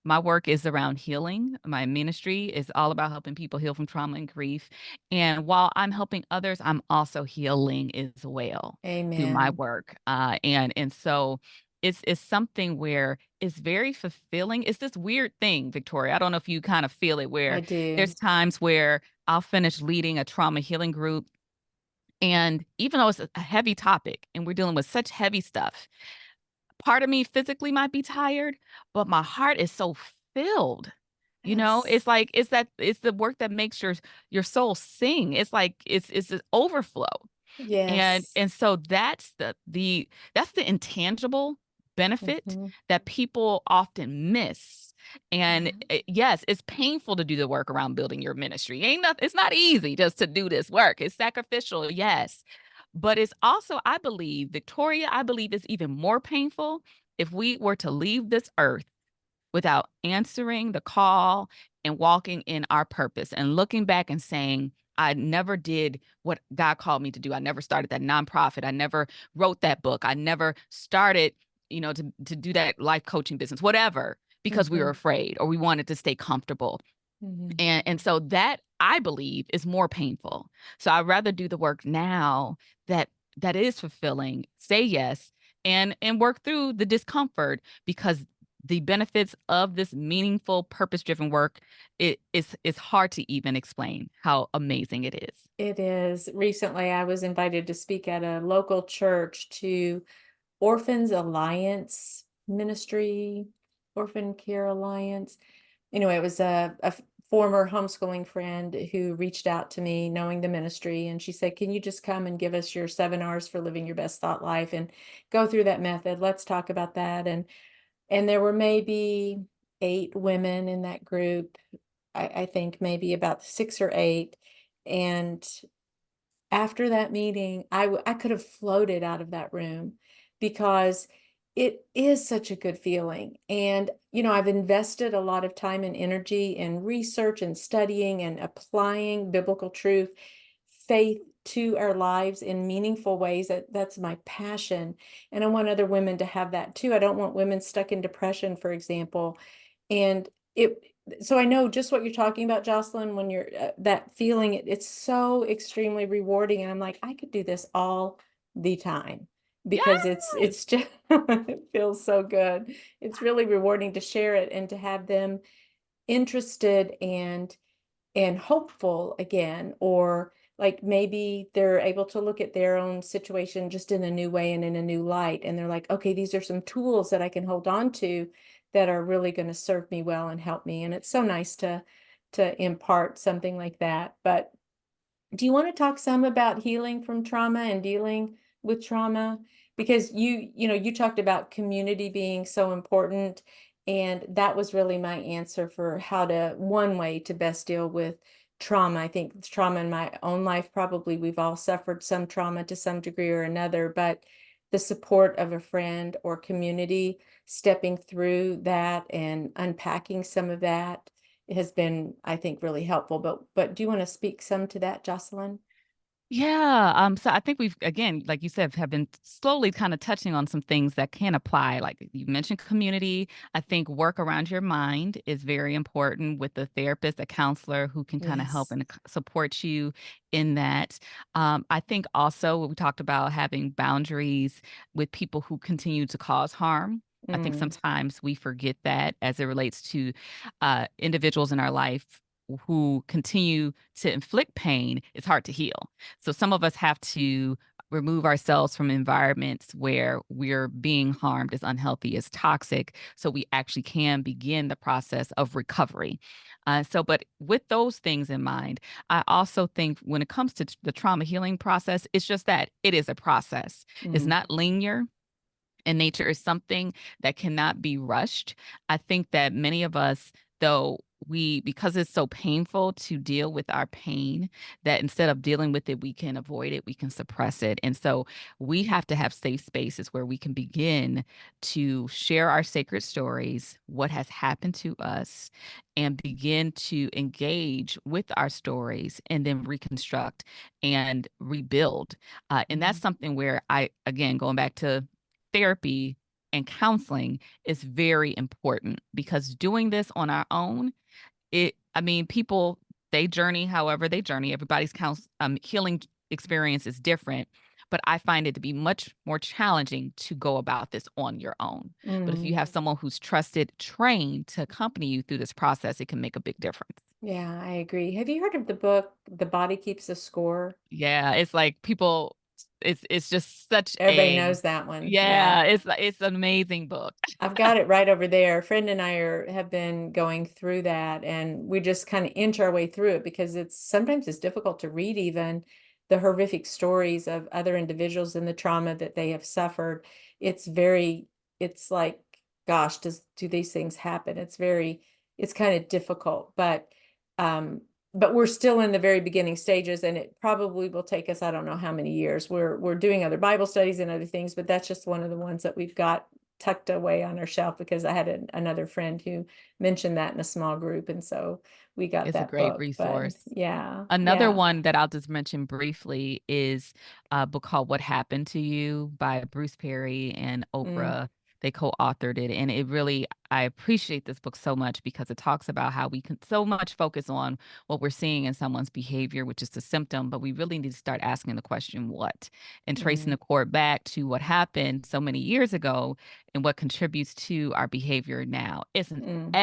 My work is around healing. My ministry is all about helping people heal from trauma and grief. And while I'm helping others, I'm also healing as well through my Amen. work. And so it's something where it's very fulfilling. It's this weird thing, Victoria. I don't know if you kind of feel it I where do. there's times where I'll finish leading a trauma healing group. And even though it's a heavy topic and we're dealing with such heavy stuff, part of me physically might be tired, but my heart is so filled. You know, Yes. it's the work that makes your soul sing. It's like it's an overflow. Yes. And so that's the intangible benefit Mhm. that people often miss. And Yeah. yes, it's painful to do the work around building your ministry. Ain't nothing, it's not easy just to do this work. It's sacrificial, yes. But it's also, I believe, Victoria, I believe it's even more painful if we were to leave this earth without answering the call and walking in our purpose and looking back and saying, I never did what God called me to do. I never started that nonprofit. I never wrote that book. I never started, to do that life coaching business, whatever, because we were Mhm. afraid or we wanted to stay comfortable. Mhm. And so that I believe is more painful. So I'd rather do the work now that that is fulfilling, say yes, and work through the discomfort because the benefits of this meaningful, purpose-driven work is hard to even explain how amazing it is. It is. Recently, I was invited to speak at a local church to Orphans Alliance Ministry, Orphan Care Alliance. Anyway, it was a former homeschooling friend who reached out to me knowing the ministry, and she said, "Can you just come and give us your 7 R's for living your best thought life and go through that method? Let's talk about that." And there were maybe 8 women in that group. I think maybe about 6 or 8. And after that meeting, I could have floated out of that room because it is such a good feeling. And, I've invested a lot of time and energy in research and studying and applying biblical truth, faith to our lives in meaningful ways. That's my passion. And I want other women to have that too. I don't want women stuck in depression, for example. And it so I know just what you're talking about, Jocelyn, when you're that feeling, it's so extremely rewarding. And I'm like, I could do this all the time because Yes. it's just it feels so good. It's really rewarding to share it and to have them interested and hopeful again, or like maybe they're able to look at their own situation just in a new way and in a new light, and they're like, okay, these are some tools that I can hold on to that are really going to serve me well and help me. And it's so nice to impart something like that. But do you want to talk some about healing from trauma and dealing with trauma? Because you talked about community being so important, and that was really my answer for one way to best deal with trauma. I think trauma in my own life, probably we've all suffered some trauma to some degree or another, but the support of a friend or community stepping through that and unpacking some of that has been, I think, really helpful. But do you want to speak some to that, Jocelyn? Yeah. So I think we've, again, like you said, have been slowly kind of touching on some things that can apply. Like you mentioned community. I think work around your mind is very important with a therapist, a counselor who can kind of help Yes. and support you in that. I think also we talked about having boundaries with people who continue to cause harm. I think Mm, sometimes we forget that as it relates to individuals in our life who continue to inflict pain. It's hard to heal. So some of us have to remove ourselves from environments where we're being harmed, as unhealthy, as toxic, so we actually can begin the process of recovery. But with those things in mind, I also think when it comes to the trauma healing process, it's just that it is a process. It's mm, not linear, and nature is something that cannot be rushed. I think that many of us, though, because it's so painful to deal with our pain, that instead of dealing with it, we can avoid it, we can suppress it. And so we have to have safe spaces where we can begin to share our sacred stories, what has happened to us, and begin to engage with our stories and then reconstruct and rebuild. And that's mm, something where I, again, going back to therapy, and counseling is very important because doing this on our own, I mean, people, they journey however they journey. Everybody's healing experience is different, but I find it to be much more challenging to go about this on your own. But if you Mm. have someone who's trusted, trained to accompany you through this process, it can make a big difference. Yeah, I agree. Have you heard of the book, The Body Keeps the Score? Yeah, it's like people, it's just such Everybody a, knows that one. Yeah. yeah, it's an amazing book. I've got it right over there. A friend and I have been going through that, and we just kind of inch our way through it because it's sometimes it's difficult to read even the horrific stories of other individuals and the trauma that they have suffered. It's very, it's like, gosh, do these things happen? It's kind of difficult, um, but we're still in the very beginning stages, and it probably will take us, I don't know how many years. We're doing other Bible studies and other things, but that's just one of the ones that we've got tucked away on our shelf because I had another friend who mentioned that in a small group, and so we got It's a that great book. But resource. yeah, Another yeah. one that I'll just mention briefly is a book called What Happened to You by Bruce Perry and Mm, Oprah. They co-authored it, and it really, I appreciate this book so much because it talks about how we can so much focus on what we're seeing in someone's behavior, which is the symptom, but we really need to start asking the question, what? And tracing mm, the cord back to what happened so many years ago and what contributes to our behavior now. mm.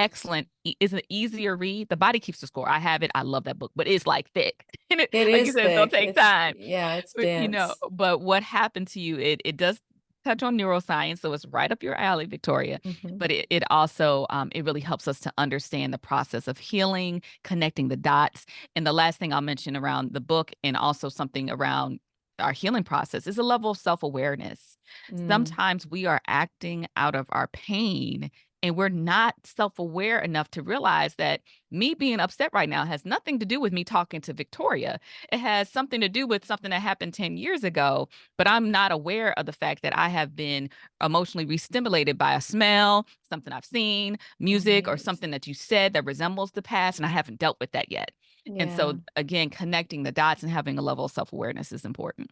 It's an easier read. The Body Keeps the Score. I have it. I love that book, but it's like thick. And it, It like you is said, it's gonna thick. take time. Yeah, it's But dense. but what happened to you, it does touch on neuroscience, so it's right up your alley, Victoria. Hmm. But it also it really helps us to understand the process of healing, connecting the dots. And the last thing I'll mention around the book and also something around our healing process is a level of self-awareness. Mm, Sometimes we are acting out of our pain and we're not self-aware enough to realize that me being upset right now has nothing to do with me talking to Victoria. It has something to do with something that happened 10 years ago, but I'm not aware of the fact that I have been emotionally re-stimulated by a smell, something I've seen, music, or right. something that you said that resembles the past, and I haven't dealt with that yet. And Yeah. so, again, connecting the dots and having a level of self-awareness is important.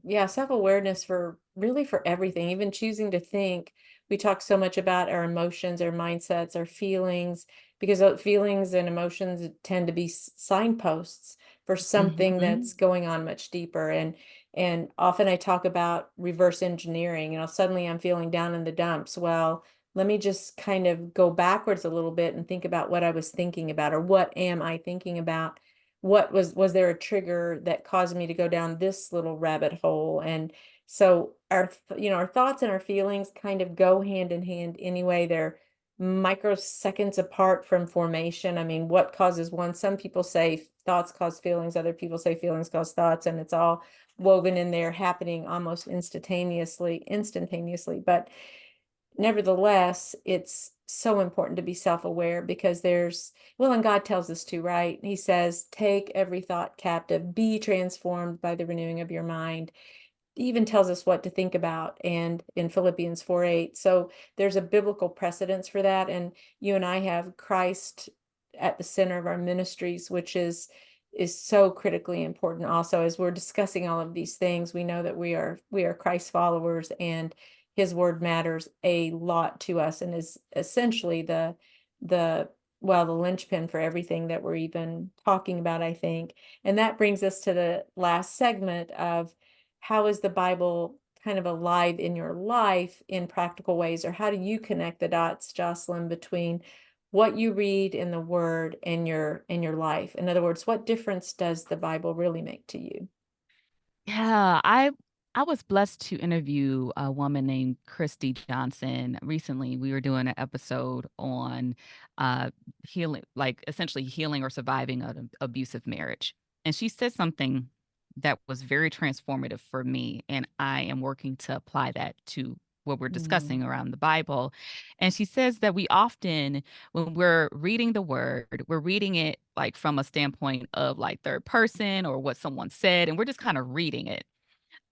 Yeah, self-awareness for really for everything, even choosing to think. We talk so much about our emotions, our mindsets, our feelings, because feelings and emotions tend to be signposts for something Mhm. that's going on much deeper. And often I talk about reverse engineering. Suddenly I'm feeling down in the dumps. Well, let me just kind of go backwards a little bit and think about what I was thinking about, or what am I thinking about? What was there a trigger that caused me to go down this little rabbit hole? And so our thoughts and our feelings kind of go hand in hand anyway. They're microseconds apart from formation. I mean, what causes one? Some people say thoughts cause feelings, other people say feelings cause thoughts, and it's all woven in there, happening almost instantaneously. But nevertheless, it's so important to be self-aware because and God tells us to, right? He says, take every thought captive, be transformed by the renewing of your mind. Even tells us what to think about, and in Philippians 4:8. So there's a biblical precedence for that. And you and I have Christ at the center of our ministries, which is so critically important. Also, as we're discussing all of these things, we know that we are Christ followers, and his word matters a lot to us and is essentially the the linchpin for everything that we're even talking about, I think. And that brings us to the last segment of how is the Bible kind of alive in your life in practical ways, or how do you connect the dots, Jocelyn, between what you read in the Word and your life? In other words, what difference does the Bible really make to you? Yeah, I was blessed to interview a woman named Christy Johnson recently. We were doing an episode on uh healing, like essentially healing or surviving an abusive marriage. And she said something that was very transformative for me, and I am working to apply that to what we're Mm, discussing around the Bible. And she says that we often, when we're reading the word, we're reading it like from a standpoint of like third person or what someone said, and we're just kind of reading it.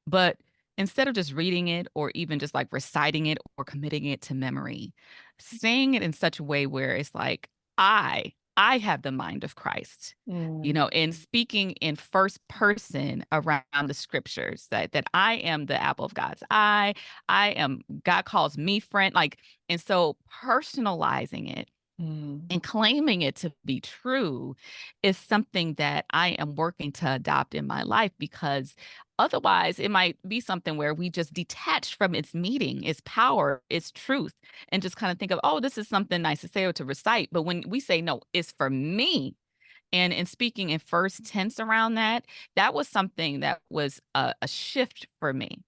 But instead of just reading it or even just like reciting it or committing it to memory, saying it in such a way where it's like, I I have the mind of Christ. Mm, In speaking in first person around the scriptures, that I am the apple of God's eye. I am, God calls me friend. Like, and so personalizing it mm, and claiming it to be true is something that I am working to adopt in my life, because otherwise it might be something where we just detach from its meaning, its power, its truth, and just kind of think of, oh, this is something nice to say or to recite. But when we say, no, it's for me, and in speaking in first tense around that, that was something that was a shift for me.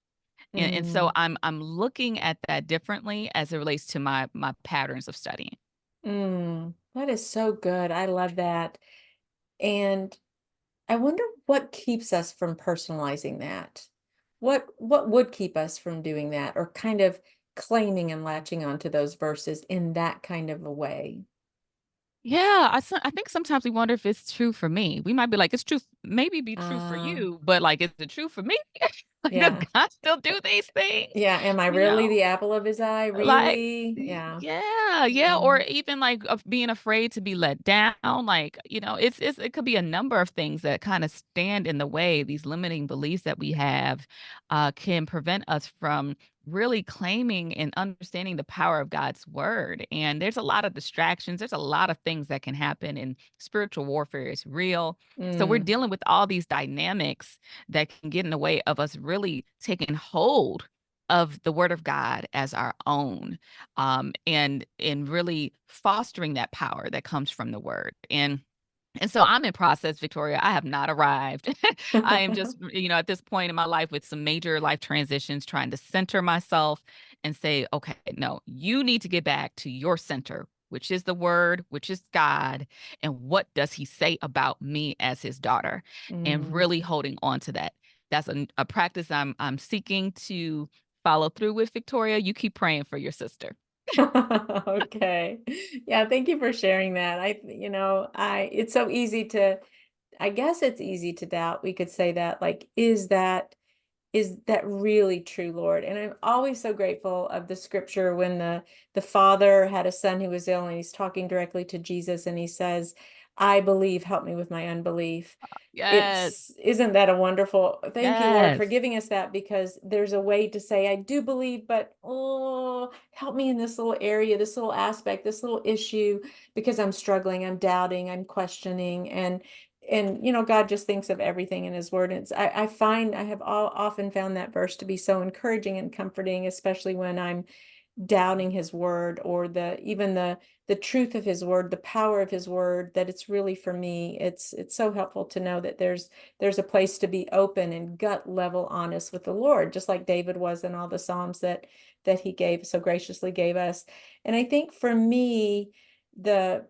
And so mm, I'm looking at that differently as it relates to my patterns of studying. mm. That is so good. I love that. And I wonder what keeps us from personalizing that. What would keep us from doing that, or kind of claiming and latching onto those verses in that kind of a way? Yeah, I think sometimes we wonder if it's true for me. We might be like, "It's true, maybe be true for Uh, you," but, like, is it true for me? Like, does yeah. God still do these things? Yeah. Am I You really know? the apple of his eye? Like, Really? Yeah. yeah, yeah, or Mhm. even, like, of being afraid to be let down, like, it could be a number of things that kinda stand in the way. These limiting beliefs that we have, can prevent us from really claiming and understanding the power of God's word, and there's a lot of distractions, there's a lot of things that can happen, and spiritual warfare is real. So we're Mm, dealing with all these dynamics that can get in the way of us really taking hold of the word of God as our own, and really fostering that power that comes from the word. And so I'm in process, Victoria. I have not arrived. I am just, at this point in my life with some major life transitions, trying to center myself and say, okay, no, you need to get back to your center, which is the word, which is God. And what does he say about me as his daughter? And mm. really holding on to that. That's a practice I'm seeking to follow through with, Victoria. You keep praying for your sister. Okay. Yeah, thank you for sharing that. It's so easy to, I guess it's easy to doubt. We could say that, like, is that really true, Lord? And I'm always so grateful of the scripture when the father had a son who was ill, and he's talking directly to Jesus, and he says, "I believe, help me with my unbelief." Yes. It's Isn't that a wonderful, thank you, Lord, for Yes. giving us that, because there's a way to say, I do believe, but oh, help me in this little area, this little aspect, this little issue, because I'm struggling, I'm doubting, I'm questioning. And God just thinks of everything in his word. And I have often found that verse to be so encouraging and comforting, especially when I'm doubting his word, or the truth of his word, the power of his word, that it's really for me. It's so helpful to know that there's a place to be open and gut level honest with the Lord, just like David was in all the Psalms that he gave so graciously gave us. And I think for me, the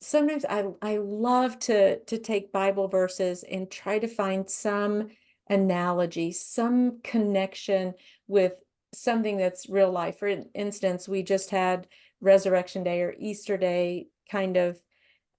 sometimes I love to take Bible verses and try to find some analogy, some connection with something that's real life. For instance, we just had Resurrection Day or Easter Day kind of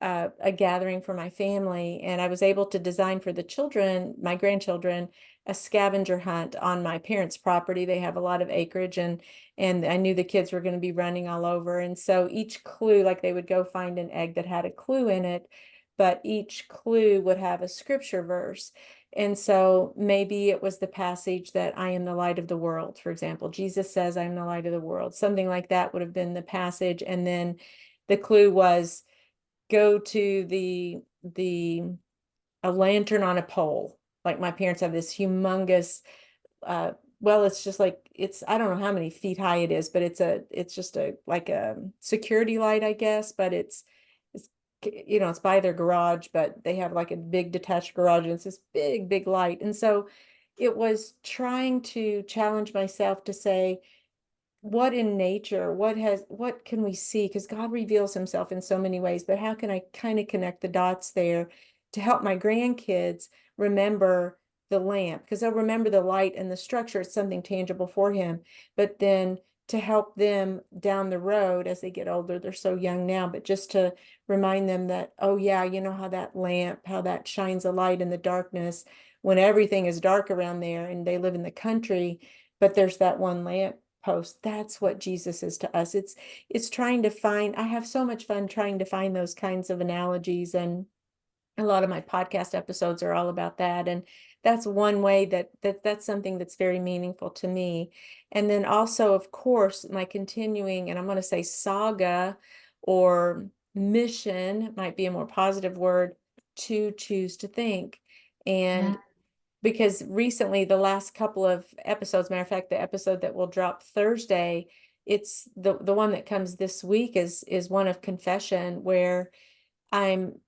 a gathering for my family, and I was able to design for the children, my grandchildren, a scavenger hunt on my parents' property. They have a lot of acreage, and I knew the kids were going to be running all over. And so each clue, like they would go find an egg that had a clue in it, but each clue would have a scripture verse. And so maybe it was the passage that I am the light of the world, for example. Jesus says, I am the light of the world. Something like that would have been the passage. And then the clue was, go to the a lantern on a pole. Like my parents have this humongous, well, it's just like, it's, I don't know how many feet high it is, but it's just a, like a security light, I guess. But it's it's by their garage, but they have like a big detached garage, and it's this big light. And so it was trying to challenge myself to say, what in nature, what can we see? Because God reveals himself in so many ways, but how can I kind of connect the dots there to help my grandkids remember the lamp? Because they'll remember the light and the structure, it's something tangible for him. But then to help them down the road as they get older, they're so young now, but just to remind them that, oh yeah, you know how that lamp, how that shines a light in the darkness when everything is dark around there, and they live in the country, but there's that one lamp post. That's what Jesus is to us. It's trying to find, I have so much fun trying to find those kinds of analogies, and a lot of my podcast episodes are all about that. And that's one way that's something that's very meaningful to me. And then also, of course, my continuing, and I'm going to say saga or mission might be a more positive word, to choose to think. Yeah. And because recently, the last couple of episodes, matter of fact, the episode that will drop Thursday, it's the one that comes this week is one of confession, where I'm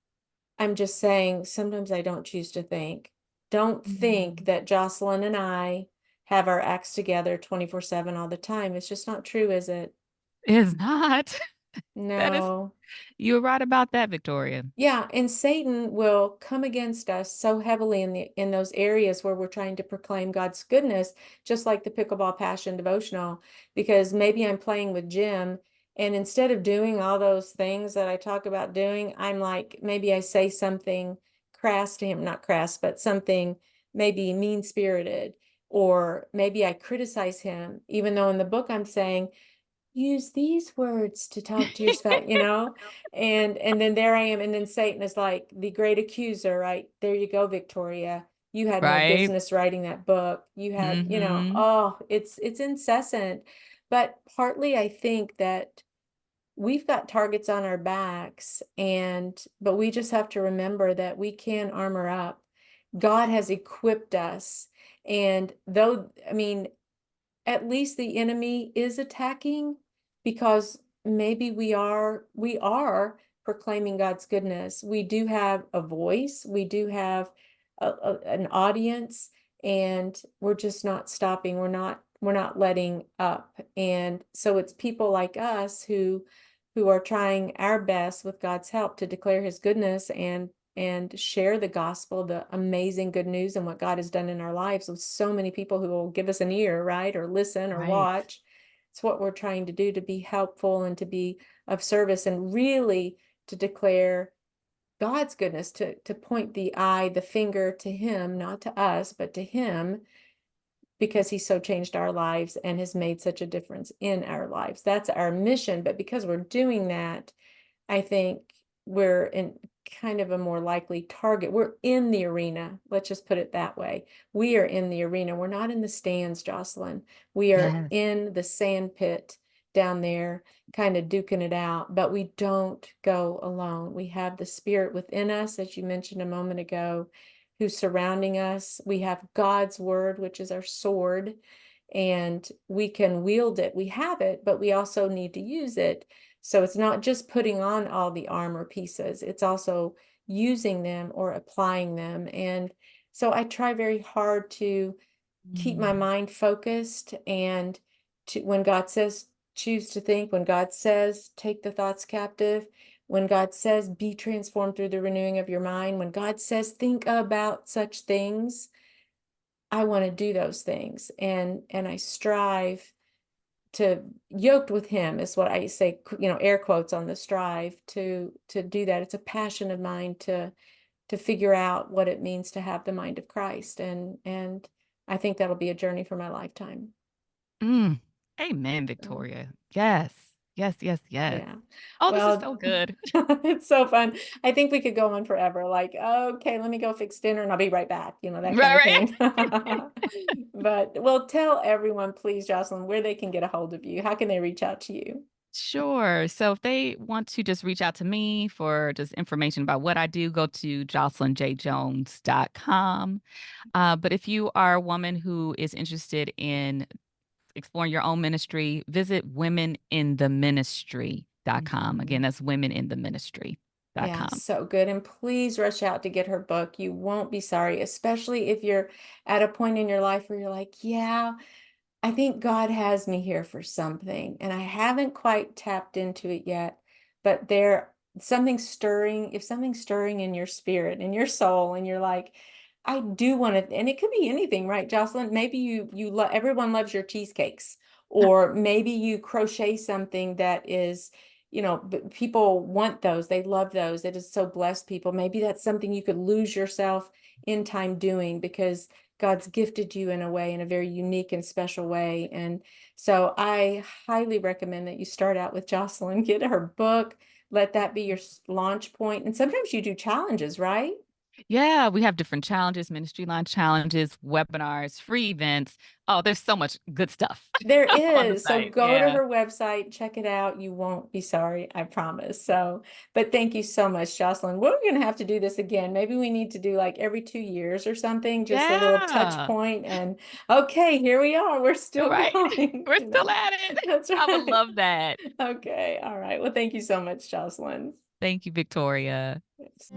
I'm just saying, sometimes I don't choose to think. Don't think Mhm. that Jocelyn and I have our acts together 24/7 all the time. It's just not true, is it? It's not. That is No. you're right about that, Victoria. Yeah, and Satan will come against us so heavily in those areas where we're trying to proclaim God's goodness, just like the pickleball passion devotional, because maybe I'm playing with Jim, and instead of doing all those things that I talk about doing, I'm like, maybe I say something crass to him, not crass, but something maybe mean-spirited, or maybe I criticize him, even though in the book I'm saying, use these words to talk to your spouse, and then there I am, and then Satan is like the great accuser, right? There you go, Victoria. You had no Right? business writing that book. You had, Mhm. oh, it's incessant. But partly I think that we've got targets on our backs, but we just have to remember that we can armor up. God has equipped us. And though, I mean, at least the enemy is attacking, because maybe we are proclaiming God's goodness. We do have a voice, we do have an audience, and we're just not stopping. We're not letting up. And so it's people like us who are trying our best with God's help to declare his goodness and share the gospel, the amazing good news and what God has done in our lives, with so many people who will give us an ear, right? Or listen or Right. watch. It's what we're trying to do, to be helpful and to be of service, and really to declare God's goodness, to point the finger to him, not to us, but to him, because he so changed our lives and has made such a difference in our lives. That's our mission. But because we're doing that, I think we're in kind of a more likely target. We're in the arena. Let's just put it that way. We are in the arena. We're not in the stands, Jocelyn. We are Yes. in the sand pit down there, kind of duking it out, but we don't go alone. We have the Spirit within us, as you mentioned a moment ago, who's surrounding us. We have God's word, which is our sword, and we can wield it. We have it, but we also need to use it. So it's not just putting on all the armor pieces, it's also using them or applying them. And so I try very hard to keep my Mm. mind focused, and when God says choose to think, when God says take the thoughts captive, when God says be transformed through the renewing of your mind, when God says think about such things, I want to do those things. And I strive to, yoked with him is what I say, air quotes on the strive, to do that. It's a passion of mine to figure out what it means to have the mind of Christ. And I think that'll be a journey for my lifetime. Mm. Amen, So, Victoria. Yes. Yes, yes, yes. yeah. Oh, this is Well, so good. it's so fun. I think we could go on forever. Like, okay, let me go fix dinner and I'll be right back, that kind of Right, thing. But well, tell everyone, please, Jocelyn, where they can get a hold of you. How can they reach out to you? Sure. So if they want to just reach out to me for just information about what I do, go to jocelynjjones.com. But if you are a woman who is interested in exploring your own ministry, visit womenintheministry.com. Again, Mhm. that's womenintheministry.com. Yeah, so good. And please rush out to get her book. You won't be sorry, especially if you're at a point in your life where you're like, yeah, I think God has me here for something, and I haven't quite tapped into it yet, but something's stirring. If something's stirring in your spirit, in your soul, and you're like, I do want to, and it could be anything, right, Jocelyn? Maybe everyone loves your cheesecakes, or maybe you crochet something that is, people want those, they love those. It has so blessed people. Maybe that's something you could lose yourself in time doing, because God's gifted you in a way, in a very unique and special way. And so I highly recommend that you start out with Jocelyn, get her book, let that be your launch point. And sometimes you do challenges, right? Yeah, we have different challenges, ministry line challenges, webinars, free events. Oh, there's so much good stuff There on the is. So site. go to Yeah. her website, check it out. You won't be sorry, I promise. So, but thank you so much, Jocelyn. We're going to have to do this again. Maybe we need to do like every 2 years or something, just a little touch Yeah. point. And okay, here we are. We're All still right. going, We're you still know. at it. That's I would right. love that. Okay. All right. Well, thank you so much, Jocelyn. Thank you, Victoria. Yes.